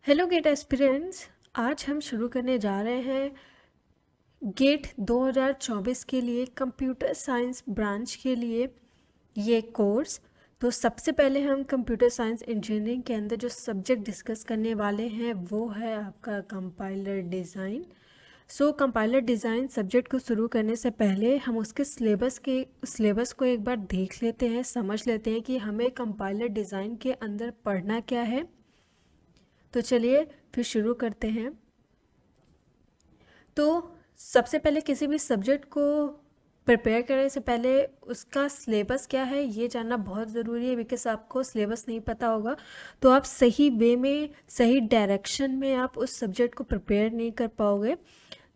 Hello gate aspirants. आज हम शुरू करने जा रहे हैं गेट 2024 के लिए कंप्यूटर साइंस ब्रांच के लिए ये कोर्स। तो सबसे पहले हम कंप्यूटर साइंस इंजीनियरिंग के अंदर जो सब्जेक्ट डिस्कस करने वाले हैं वो है आपका compiler design. Compiler design subject को शुरू करने से पहले हम उसके सिलेबस को एक बार देख लेते हैं, समझ लेते हैं कि हमें कंपाइलर डिज़ाइन के अंदर पढ़ना क्या है। तो चलिए फिर शुरू करते हैं। तो सबसे पहले किसी भी सब्जेक्ट को प्रिपेयर करने से पहले उसका सिलेबस क्या है ये जानना बहुत ज़रूरी है, बिकॉज आपको सिलेबस नहीं पता होगा तो आप सही वे में, सही डायरेक्शन में आप उस सब्जेक्ट को प्रिपेयर नहीं कर पाओगे।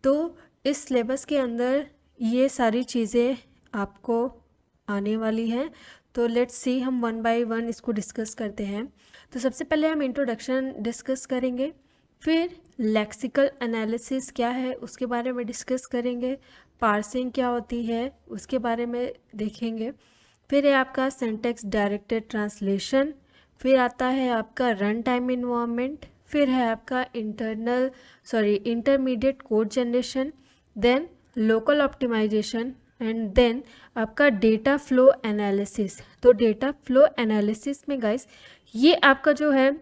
तो इस सिलेबस के अंदर ये सारी चीज़ें आपको आने वाली हैं। तो लेट्स सी, हम वन बाय वन इसको डिस्कस करते हैं। तो सबसे पहले हम इंट्रोडक्शन डिस्कस करेंगे, फिर लेक्सिकल एनालिसिस क्या है उसके बारे में डिस्कस करेंगे, पार्सिंग क्या होती है उसके बारे में देखेंगे, फिर है आपका सिंटैक्स डायरेक्टेड ट्रांसलेशन, फिर आता है आपका रन टाइम इन्वायरमेंट, फिर है आपका intermediate code generation, then local optimization and then आपका डेटा फ्लो एनालिसिस। तो डेटा फ्लो एनालिसिस में गाइस ये आपका जो है,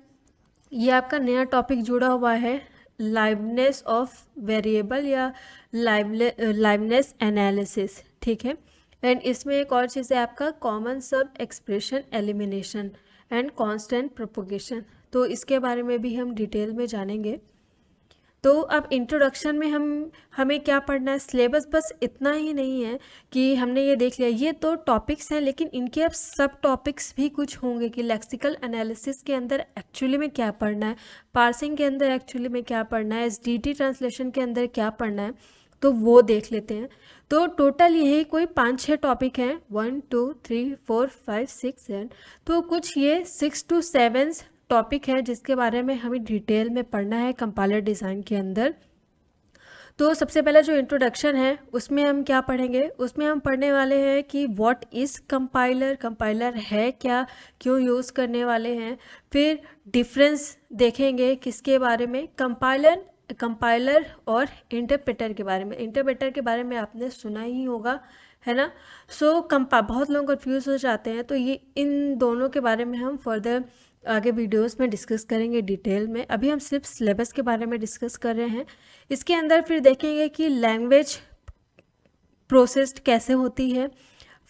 ये आपका नया टॉपिक जुड़ा हुआ है, लाइवनेस ऑफ वेरिएबल या लाइवनेस एनालिसिस, ठीक है। एंड इसमें एक और चीज़ है आपका common sub expression elimination and constant propagation. तो इसके बारे में भी हम डिटेल में जानेंगे। तो अब इंट्रोडक्शन में हमें क्या पढ़ना है, सिलेबस बस इतना ही नहीं है कि हमने ये देख लिया, ये तो टॉपिक्स हैं, लेकिन इनके अब सब टॉपिक्स भी कुछ होंगे कि लेक्सिकल एनालिसिस के अंदर एक्चुअली में क्या पढ़ना है, पार्सिंग के अंदर एक्चुअली में क्या पढ़ना है, एसडीटी ट्रांसलेशन के अंदर क्या पढ़ना है, तो वो देख लेते हैं। तो टोटल यही कोई 5-6 टॉपिक हैं, 1 2 3 4 5 6 7। तो कुछ ये 6 to 7 टॉपिक है जिसके बारे में हमें डिटेल में पढ़ना है कंपाइलर डिज़ाइन के अंदर। तो सबसे पहले जो इंट्रोडक्शन है उसमें हम क्या पढ़ेंगे, उसमें हम पढ़ने वाले हैं कि व्हाट इज़ कंपाइलर, कंपाइलर है क्या, क्यों यूज़ करने वाले हैं, फिर डिफरेंस देखेंगे किसके बारे में, कंपाइलर और इंटरप्रेटर के बारे में। इंटरप्रेटर के बारे में आपने सुना ही होगा, है ना। बहुत लोग कंफ्यूज हो जाते हैं, तो ये इन दोनों के बारे में हम फर्दर आगे वीडियोस में डिस्कस करेंगे डिटेल में। अभी हम सिर्फ सिलेबस के बारे में डिस्कस कर रहे हैं। इसके अंदर फिर देखेंगे कि लैंग्वेज प्रोसेस्ड कैसे होती है,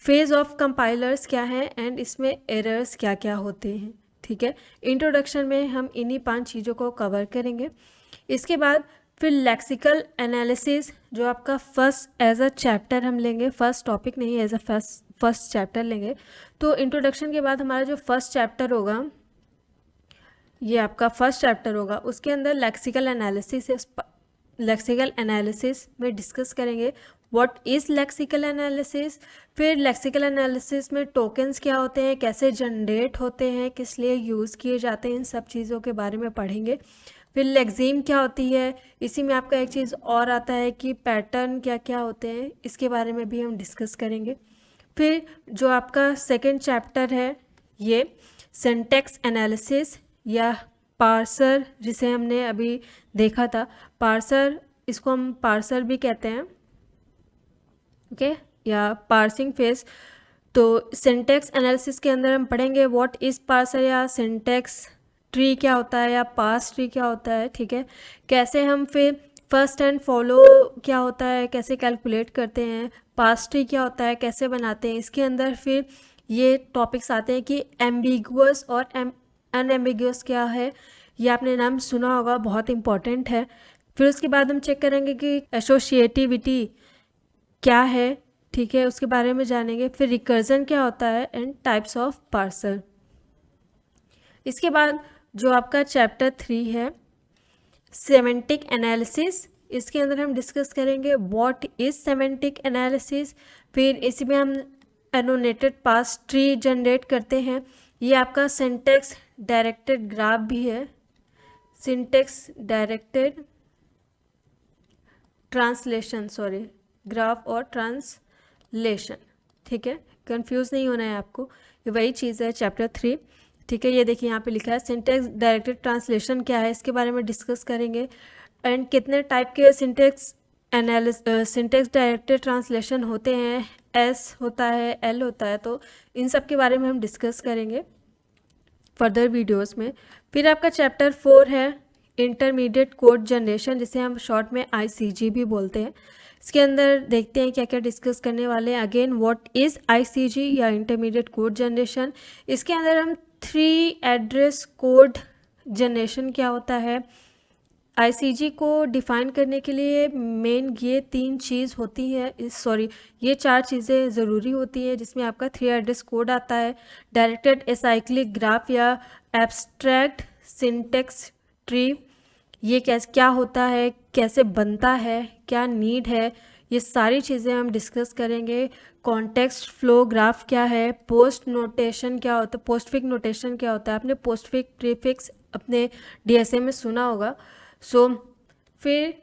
फेज ऑफ कंपाइलर्स क्या है एंड इसमें एरर्स क्या क्या होते हैं, ठीक है। इंट्रोडक्शन में हम इन्हीं 5 चीज़ों को कवर करेंगे। इसके बाद फिर लेक्सिकल एनालिसिस जो आपका फर्स्ट एज अ चैप्टर हम लेंगे, फर्स्ट टॉपिक नहीं, एज अ फर्स्ट चैप्टर लेंगे। तो इंट्रोडक्शन के बाद हमारा जो फर्स्ट चैप्टर होगा, ये आपका फर्स्ट चैप्टर होगा, उसके अंदर लेक्सिकल एनालिसिस में डिस्कस करेंगे व्हाट इज़ लेक्सिकल एनालिसिस। फिर लेक्सिकल एनालिसिस में टोकन्स क्या होते हैं, कैसे जनरेट होते हैं, किस लिए यूज़ किए जाते हैं, इन सब चीज़ों के बारे में पढ़ेंगे। फिर लेक्सिम क्या होती है, इसी में आपका एक चीज़ और आता है कि पैटर्न क्या क्या होते हैं, इसके बारे में भी हम डिस्कस करेंगे। फिर जो आपका सेकंड चैप्टर है ये सिंटैक्स एनालिसिस या पार्सर, जिसे हमने अभी देखा था, पार्सर, इसको हम पार्सर भी कहते हैं, ओके, या पार्सिंग फेज। तो सिंटैक्स एनालिसिस के अंदर हम पढ़ेंगे व्हाट इज़ पार्सर या सिंटैक्स ट्री क्या होता है या पार्स ट्री क्या होता है, ठीक है। कैसे हम फिर फर्स्ट एंड फॉलो क्या होता है, कैसे कैलकुलेट करते हैं, पार्स ट्री क्या होता है, कैसे बनाते हैं। इसके अंदर फिर ये टॉपिक्स आते हैं कि एम्बिगुअस और अनएम्बिगुअस क्या है, ये आपने नाम सुना होगा, बहुत इंपॉर्टेंट है। फिर उसके बाद हम चेक करेंगे कि एसोसिएटिविटी क्या है, ठीक है, उसके बारे में जानेंगे। फिर रिकर्जन क्या होता है एंड टाइप्स ऑफ पार्सर। इसके बाद जो आपका चैप्टर 3 है सेमेंटिक एनालिसिस, इसके अंदर हम डिस्कस करेंगे व्हाट इज़ सेमेंटिक एनालिसिस। फिर इसी में हम एनोटेटेड पार्स ट्री जनरेट करते हैं। ये आपका सिंटैक्स डायरेक्टेड ग्राफ भी है, syntax directed translation, sorry, graph और ट्रांसलेशन, ठीक है, कंफ्यूज नहीं होना है आपको, ये वही चीज़ है चैप्टर 3। ठीक है, ये देखिए यहाँ पे लिखा है सिंटेक्स डायरेक्टेड ट्रांसलेशन क्या है, इसके बारे में डिस्कस करेंगे। एंड कितने टाइप के सिंटेक्स डायरेक्टेड ट्रांसलेशन होते हैं, एस होता है, एल होता है, तो इन सब के बारे में हम डिस्कस करेंगे फर्दर वीडियोस में। फिर आपका चैप्टर 4 है इंटरमीडिएट कोड जनरेशन, जिसे हम शॉर्ट में ICG भी बोलते हैं। इसके अंदर देखते हैं क्या क्या डिस्कस करने वाले हैं। अगेन व्हाट इज़ ICG या इंटरमीडिएट कोड जनरेशन। इसके अंदर हम 3 एड्रेस कोड जनरेशन क्या होता है, ICG को डिफ़ाइन करने के लिए मेन ये 3 चीज़ होती है, ये 4 चीज़ें ज़रूरी होती हैं, जिसमें आपका 3 एड्रेस कोड आता है, डायरेक्टेड एसाइक्लिक ग्राफ या एब्स्ट्रैक्ट सिंटेक्स ट्री, ये क्या होता है, कैसे बनता है, क्या नीड है, ये सारी चीज़ें हम डिस्कस करेंगे। कॉन्टेक्स्ट फ्लो ग्राफ क्या है, पोस्ट नोटेशन क्या होता है, पोस्टफिक्स नोटेशन क्या होता है, आपने पोस्टफिक्स प्रीफिक्स अपने DSA में सुना होगा। फिर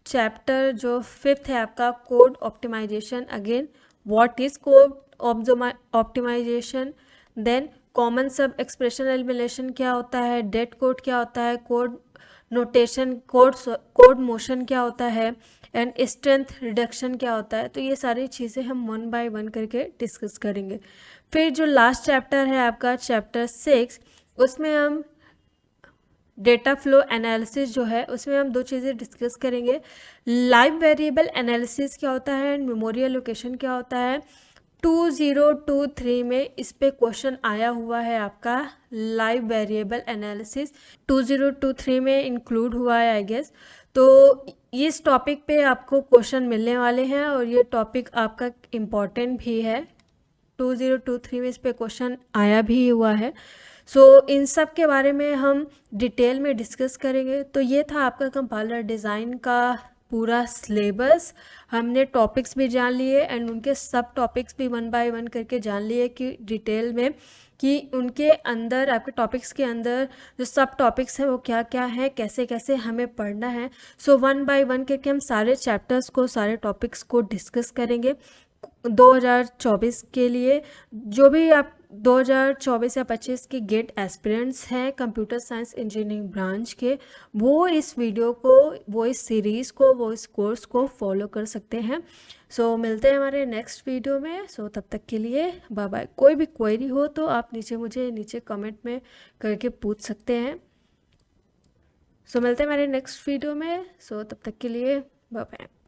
चैप्टर जो 5th है आपका code optimization. Again what is code optimization, then common sub expression elimination क्या होता है, डेट कोड क्या होता है, कोड नोटेशन, कोड मोशन क्या होता है, एंड स्ट्रेंथ रिडक्शन क्या होता है। तो ये सारी चीज़ें हम 1 बाय 1 करके डिस्कस करेंगे। फिर जो लास्ट चैप्टर है आपका चैप्टर 6, उसमें हम डेटा फ्लो एनालिसिस जो है, उसमें हम 2 चीज़ें डिस्कस करेंगे। लाइव वेरिएबल एनालिसिस क्या होता है, मेमोरी एलोकेशन क्या होता है। 2023 में इस पे क्वेश्चन आया हुआ है आपका, लाइव वेरिएबल एनालिसिस 2023 में इंक्लूड हुआ है आई गेस। तो इस टॉपिक पे आपको क्वेश्चन मिलने वाले हैं और ये टॉपिक आपका इम्पॉर्टेंट भी है, 2023 में इस पे क्वेश्चन आया भी हुआ है। इन सब के बारे में हम डिटेल में डिस्कस करेंगे। तो ये था आपका कंपाइलर डिज़ाइन का पूरा सिलेबस। हमने टॉपिक्स भी जान लिए एंड उनके सब टॉपिक्स भी 1 बाय 1 करके जान लिए कि डिटेल में, कि उनके अंदर आपके टॉपिक्स के अंदर जो सब टॉपिक्स हैं वो क्या क्या है, कैसे कैसे हमें पढ़ना है। 1 बाय 1 करके हम सारे चैप्टर्स को, सारे टॉपिक्स को डिस्कस करेंगे 2024 के लिए। जो भी आप 2024 या 25 के गेट एस्पिरेंट्स हैं कंप्यूटर साइंस इंजीनियरिंग ब्रांच के, वो इस वीडियो को, वो इस सीरीज़ को, वो इस कोर्स को फॉलो कर सकते हैं। मिलते हैं हमारे नेक्स्ट वीडियो में। तब तक के लिए बाय बाय। कोई भी क्वेरी हो तो आप नीचे कमेंट में करके पूछ सकते हैं। मिलते हैं हमारे नेक्स्ट वीडियो में। तब तक के लिए बाय बाय।